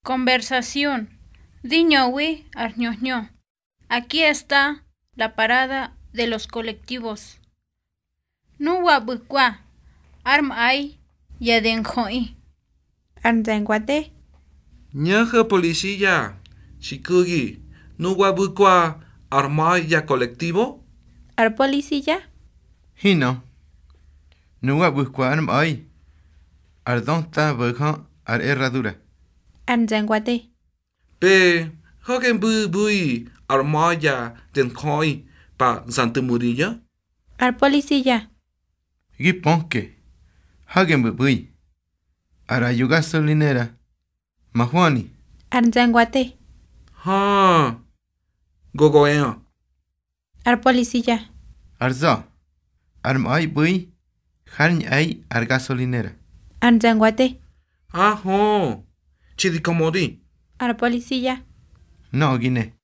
Conversación. Diñowi arñoño. Aquí está la parada de los colectivos. Nuwa bukwa. Arm ay yadenjoi. Arnzenguate. Ñaja policía. Shikugi. Nuwa bukwa armaya colectivo. Ar policía. Hino. Nuwa busqua arm ay. Ardonta bukha ar herradura. Arnzenguate. Pe. Hogen bui armaya denjoi pa Santemurilla. Ar policía. Giponke. Hagen bui. Arayu gasolinera. Mahuani. Arnzenguate. Ha. Gogoea. Ar policía. Arza. Arm ay bui. Harñ ay ar gasolinera. Arnzenguate. Aho. Chidikomodi. Ar policía. No gine.